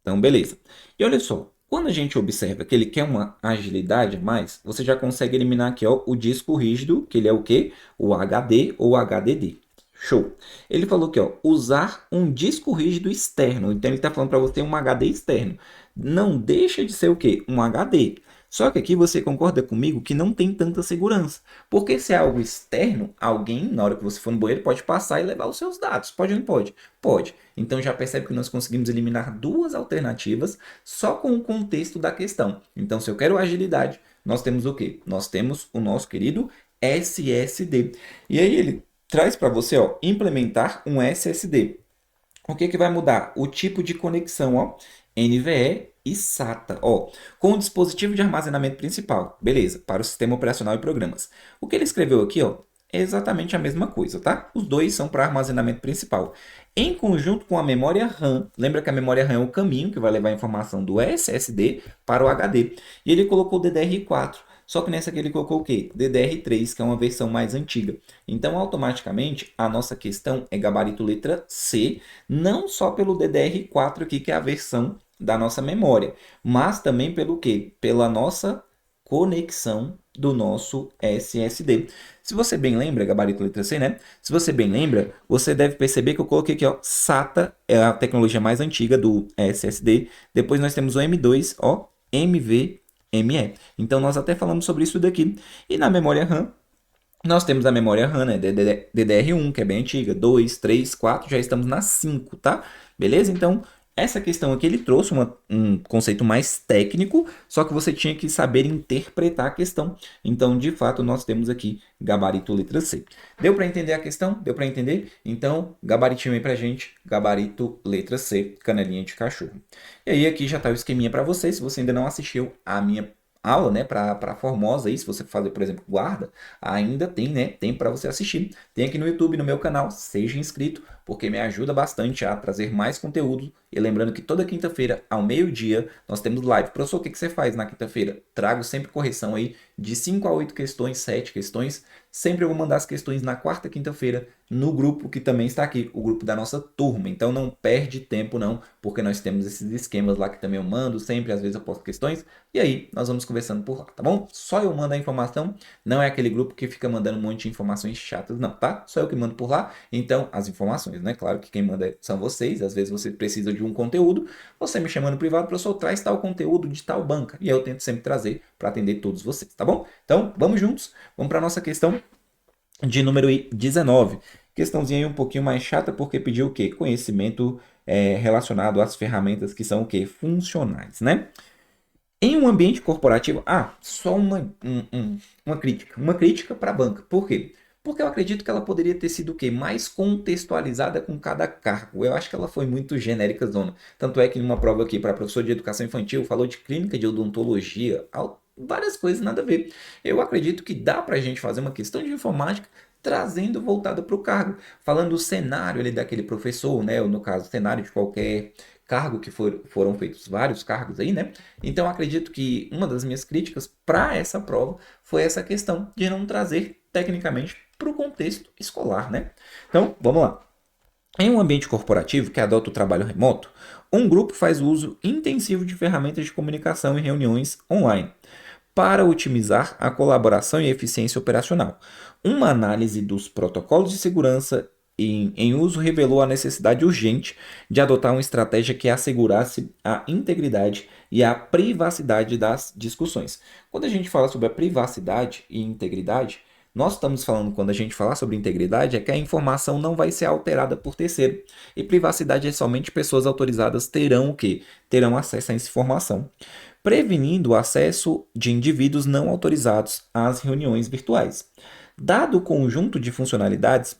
S1: Então, beleza. E olha só, quando a gente observa que ele quer uma agilidade a mais, você já consegue eliminar aqui, ó, o disco rígido, que ele é o quê? O HD ou HDD. Show. Ele falou que, ó, usar um disco rígido externo. Então, ele está falando para você um HD externo. Não deixa de ser o quê? Um HD. Só que aqui você concorda comigo que não tem tanta segurança. Porque se é algo externo, alguém, na hora que você for no banheiro, pode passar e levar os seus dados. Pode ou não pode? Pode. Então já percebe que nós conseguimos eliminar duas alternativas só com o contexto da questão. Então, se eu quero agilidade, nós temos o quê? Nós temos o nosso querido SSD. E aí ele traz para você, ó, implementar um SSD. O que que vai mudar? O tipo de conexão, ó, NVE e SATA, ó, com o dispositivo de armazenamento principal, beleza, para o sistema operacional e programas. O que ele escreveu aqui, ó, é exatamente a mesma coisa, tá? Os dois são para armazenamento principal. Em conjunto com a memória RAM, lembra que a memória RAM é o caminho que vai levar a informação do SSD para o HD. E ele colocou o DDR4. Só que nessa aqui ele colocou o quê? DDR3, que é uma versão mais antiga. Então, automaticamente, a nossa questão é gabarito letra C, não só pelo DDR4 aqui, que é a versão da nossa memória, mas também pelo quê? Pela nossa conexão do nosso SSD. Se você bem lembra, gabarito letra C, né? Se você bem lembra, você deve perceber que eu coloquei aqui, ó, SATA é a tecnologia mais antiga do SSD. Depois nós temos o M2, ó, NVMe. Então nós até falamos sobre isso daqui. E na memória RAM, nós temos a memória RAM, né? DDR1, que é bem antiga, 2, 3, 4, já estamos na 5, tá? Beleza? Então, essa questão aqui ele trouxe um conceito mais técnico, só que você tinha que saber interpretar a questão. Então, de fato, nós temos aqui gabarito letra C. Deu para entender a questão? Deu para entender? Então, gabaritinho aí pra gente, gabarito letra C, canelinha de cachorro. E aí, aqui já está o esqueminha para você, se você ainda não assistiu a minha aula, né, para Formosa aí, se você fazer, por exemplo, guarda, ainda tem, né, tem para você assistir. Tem aqui no YouTube, no meu canal, seja inscrito, porque me ajuda bastante a trazer mais conteúdo. E lembrando que toda quinta-feira, ao meio-dia, nós temos live. Professor, o que que você faz na quinta-feira? Trago sempre correção aí de 5 a 8 questões, 7 questões. Sempre eu vou mandar as questões na quarta quinta-feira no grupo que também está aqui, o grupo da nossa turma. Então não perde tempo não, porque nós temos esses esquemas lá que também eu mando sempre, às vezes eu posto questões, e aí nós vamos conversando por lá, tá bom? Só eu mando a informação, não é aquele grupo que fica mandando um monte de informações chatas, não, tá? Só eu que mando por lá, então as informações, né? Claro que quem manda são vocês, às vezes você precisa de um conteúdo, você me chama no privado, professor, traz tal conteúdo de tal banca, e eu tento sempre trazer para atender todos vocês, tá bom? Então, vamos juntos, vamos para a nossa questão de número 19. Questãozinha aí um pouquinho mais chata, porque pediu o quê? Conhecimento relacionado às ferramentas que são o quê? Funcionais, né? Em um ambiente corporativo, só uma crítica. Uma crítica para a banca. Por quê? Porque eu acredito que ela poderia ter sido o quê? Mais contextualizada com cada cargo. Eu acho que ela foi muito genérica, zona. Tanto é que numa prova aqui para professor de educação infantil, falou de clínica de odontologia, várias coisas nada a ver. Eu acredito que dá para a gente fazer uma questão de informática trazendo voltado para o cargo, falando o cenário ali daquele professor, né? Ou no caso, o cenário de qualquer cargo que foram feitos vários cargos aí, né? Então, acredito que uma das minhas críticas para essa prova foi essa questão de não trazer tecnicamente para o contexto escolar, né? Então, vamos lá. Em um ambiente corporativo que adota o trabalho remoto, um grupo faz uso intensivo de ferramentas de comunicação e reuniões online para otimizar a colaboração e eficiência operacional. Uma análise dos protocolos de segurança em uso revelou a necessidade urgente de adotar uma estratégia que assegurasse a integridade e a privacidade das discussões. Quando a gente fala sobre a privacidade e integridade, nós estamos falando, quando a gente falar sobre integridade, é que a informação não vai ser alterada por terceiro. E privacidade é somente pessoas autorizadas terão o quê? Terão acesso a essa informação, prevenindo o acesso de indivíduos não autorizados às reuniões virtuais. Dado o conjunto de funcionalidades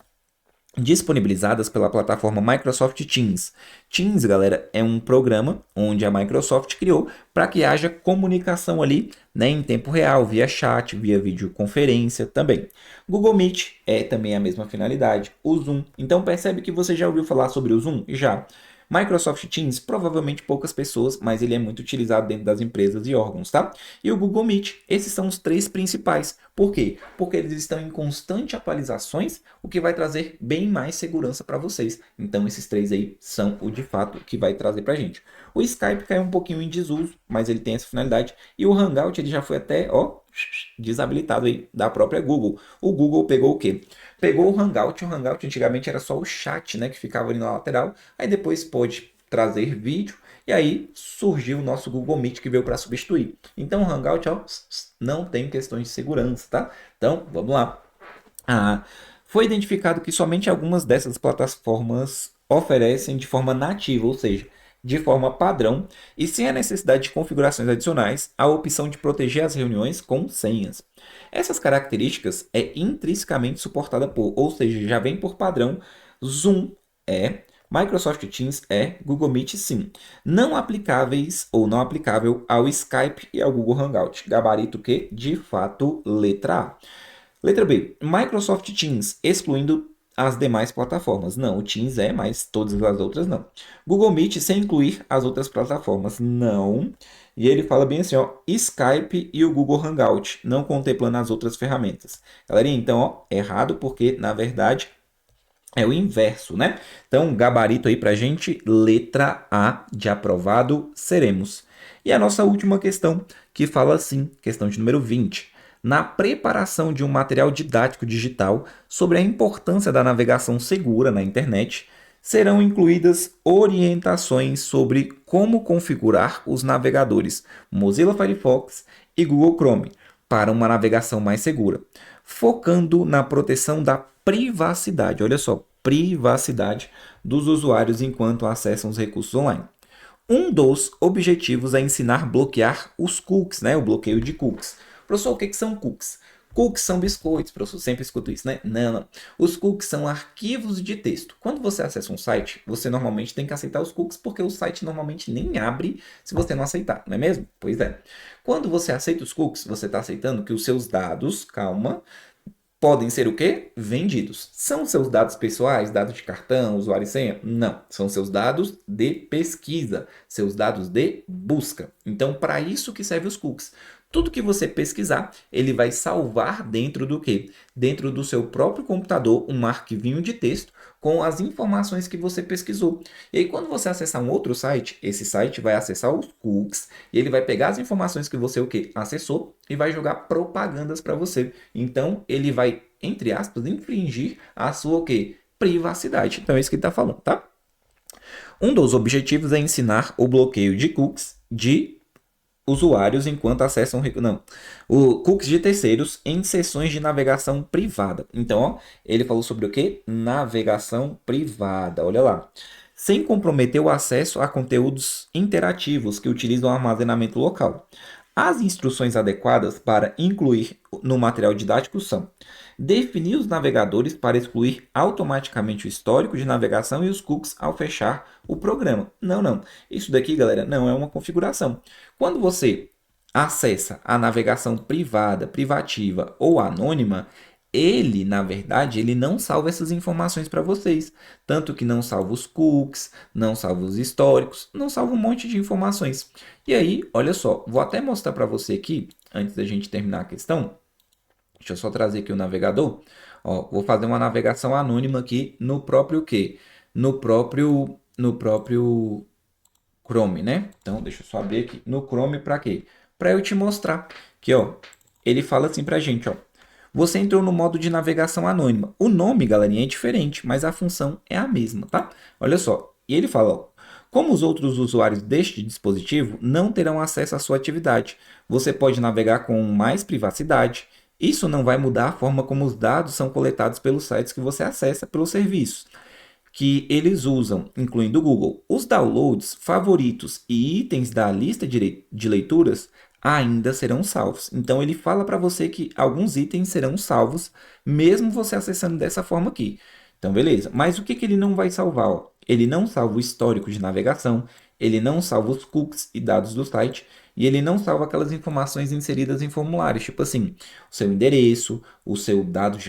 S1: disponibilizadas pela plataforma Microsoft Teams. Teams, galera, é um programa onde a Microsoft criou para que haja comunicação ali, né, em tempo real, via chat, via videoconferência também. Google Meet é também a mesma finalidade. O Zoom. Então percebe que você já ouviu falar sobre o Zoom? Já. Microsoft Teams, provavelmente poucas pessoas, mas ele é muito utilizado dentro das empresas e órgãos, tá? E o Google Meet, esses são os três principais. Por quê? Porque eles estão em constante atualizações, o que vai trazer bem mais segurança para vocês. Então, esses três aí são o de fato que vai trazer para a gente. O Skype caiu um pouquinho em desuso, mas ele tem essa finalidade. E o Hangout, ele já foi até, ó, desabilitado aí da própria Google. O Google pegou o quê? Pegou o Hangout. O Hangout antigamente era só o chat, né, que ficava ali na lateral. Aí depois pôde trazer vídeo. E aí surgiu o nosso Google Meet que veio para substituir. Então o Hangout, ó, não tem questões de segurança, tá? Então, vamos lá. Foi identificado que somente algumas dessas plataformas oferecem de forma nativa, ou seja, de forma padrão, e sem a necessidade de configurações adicionais, a opção de proteger as reuniões com senhas. Essas características é intrinsecamente suportada por, ou seja, já vem por padrão, Zoom é, Microsoft Teams é, Google Meet sim. Não aplicáveis ou não aplicável ao Skype e ao Google Hangout. Gabarito que, de fato, letra A. Letra B, Microsoft Teams, excluindo as demais plataformas. Não, o Teams é, mas todas as outras não. Google Meet, sem incluir as outras plataformas. Não. E ele fala bem assim, ó, Skype e o Google Hangout, não contemplando as outras ferramentas. Galerinha, então, ó, errado, porque, na verdade, é o inverso, né? Então, gabarito aí pra gente, letra A de aprovado, seremos. E a nossa última questão, que fala assim, questão de número 20. Na preparação de um material didático digital sobre a importância da navegação segura na internet, serão incluídas orientações sobre como configurar os navegadores Mozilla Firefox e Google Chrome para uma navegação mais segura, focando na proteção da privacidade. Olha só, privacidade dos usuários enquanto acessam os recursos online. Um dos objetivos é ensinar a bloquear os cookies, né? O bloqueio de cookies. Professor, o que são cookies? Cookies são biscoitos, professor, sempre escuto isso, né? Não, não. Os cookies são arquivos de texto. Quando você acessa um site, você normalmente tem que aceitar os cookies, porque o site normalmente nem abre se você não aceitar, não é mesmo? Pois é. Quando você aceita os cookies, você está aceitando que os seus dados, calma, podem ser o quê? Vendidos. São seus dados pessoais, dados de cartão, usuário e senha? Não. São seus dados de pesquisa, seus dados de busca. Então, para isso que servem os cookies. Tudo que você pesquisar, ele vai salvar dentro do quê? Dentro do seu próprio computador, um arquivinho de texto com as informações que você pesquisou. E aí, quando você acessar um outro site, esse site vai acessar os cookies e ele vai pegar as informações que você o quê? Acessou e vai jogar propagandas para você. Então, ele vai, entre aspas, infringir a sua o quê? Privacidade. Então, é isso que ele está falando, tá? Um dos objetivos é ensinar o bloqueio de cookies de usuários enquanto acessam não, o cookies de terceiros em sessões de navegação privada. Então, ó, ele falou sobre o que? Navegação privada. Olha lá. Sem comprometer o acesso a conteúdos interativos que utilizam armazenamento local. As instruções adequadas para incluir no material didático são: definir os navegadores para excluir automaticamente o histórico de navegação e os cookies ao fechar o programa. Não, não. Isso daqui, galera, não é uma configuração. Quando você acessa a navegação privada, privativa ou anônima, ele, na verdade, ele não salva essas informações para vocês. Tanto que não salva os cookies, não salva os históricos, não salva um monte de informações. E aí, olha só, vou até mostrar para você aqui, antes da gente terminar a questão. Deixa eu só trazer aqui o navegador. Ó, vou fazer uma navegação anônima aqui no próprio quê? No próprio Chrome, né? Então, deixa eu só abrir aqui no Chrome para quê? Para eu te mostrar que, ó, ele fala assim pra gente, ó. Você entrou no modo de navegação anônima. O nome, galerinha, é diferente, mas a função é a mesma, tá? Olha só. E ele fala, ó, como os outros usuários deste dispositivo não terão acesso à sua atividade, você pode navegar com mais privacidade. Isso não vai mudar a forma como os dados são coletados pelos sites que você acessa pelos serviços que eles usam, incluindo o Google. Os downloads, favoritos e itens da lista de leituras ainda serão salvos. Então ele fala para você que alguns itens serão salvos, mesmo você acessando dessa forma aqui. Então, beleza. Mas o que, que ele não vai salvar? Ó? Ele não salva o histórico de navegação, ele não salva os cookies e dados do site, e ele não salva aquelas informações inseridas em formulários, tipo assim, o seu endereço, seus dados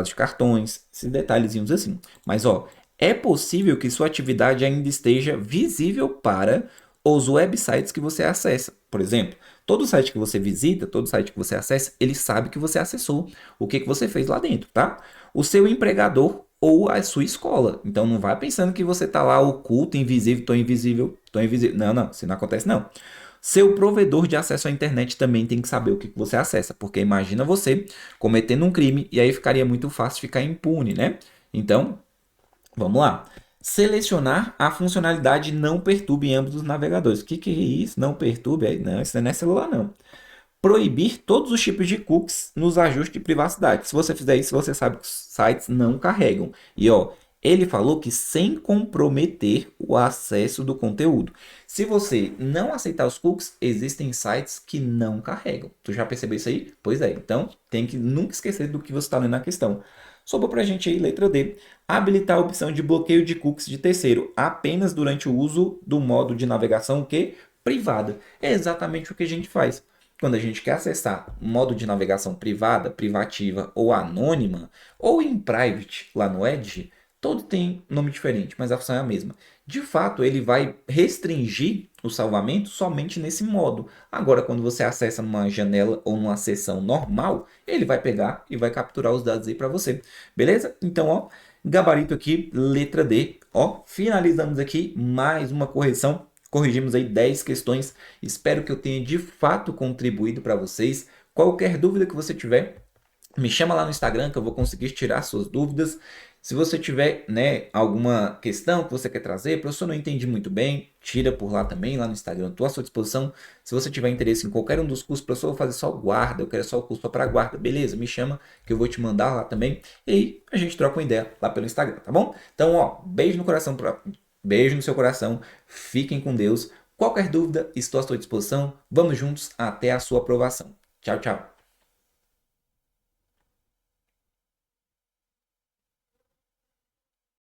S1: de cartões, esses detalhezinhos assim. Mas, ó, é possível que sua atividade ainda esteja visível para os websites que você acessa. Por exemplo, todo site que você visita, todo site que você acessa, ele sabe que você acessou, o que você fez lá dentro, tá? O seu empregador ou a sua escola. Então não vai pensando que você está lá oculto, invisível, tô invisível, tô invisível. Não, não, isso não acontece não. Seu provedor de acesso à internet também tem que saber o que você acessa, porque imagina você cometendo um crime e aí ficaria muito fácil ficar impune, né? Então, vamos lá. Selecionar a funcionalidade não perturbe em ambos os navegadores. O que, que é isso? Não perturbe? Não, isso não é celular, não. Proibir todos os tipos de cookies nos ajustes de privacidade. Se você fizer isso, você sabe que os sites não carregam. E ó, ele falou que sem comprometer o acesso do conteúdo. Se você não aceitar os cookies, existem sites que não carregam. Tu já percebeu isso aí? Pois é. Então, tem que nunca esquecer do que você está lendo na questão. Sobrou para a gente aí, letra D. Habilitar a opção de bloqueio de cookies de terceiro apenas durante o uso do modo de navegação que privada. É exatamente o que a gente faz. Quando a gente quer acessar modo de navegação privada, privativa ou anônima, ou em private lá no Edge, todo tem nome diferente, mas a função é a mesma. De fato, ele vai restringir o salvamento somente nesse modo. Agora, quando você acessa numa janela ou numa sessão normal, ele vai pegar e vai capturar os dados aí para você. Beleza? Então, ó, gabarito aqui, letra D. Ó, finalizamos aqui mais uma correção. Corrigimos aí 10 questões. Espero que eu tenha de fato contribuído para vocês. Qualquer dúvida que você tiver, me chama lá no Instagram que eu vou conseguir tirar suas dúvidas. Se você tiver, né, alguma questão que você quer trazer, professor, não entendi muito bem, tira por lá também, lá no Instagram, estou à sua disposição. Se você tiver interesse em qualquer um dos cursos, professor, eu vou fazer só guarda, eu quero só o curso para guarda, beleza, me chama que eu vou te mandar lá também. E aí a gente troca uma ideia lá pelo Instagram, tá bom? Então, ó, beijo no coração, beijo no seu coração, fiquem com Deus. Qualquer dúvida, estou à sua disposição. Vamos juntos até a sua aprovação. Tchau, tchau.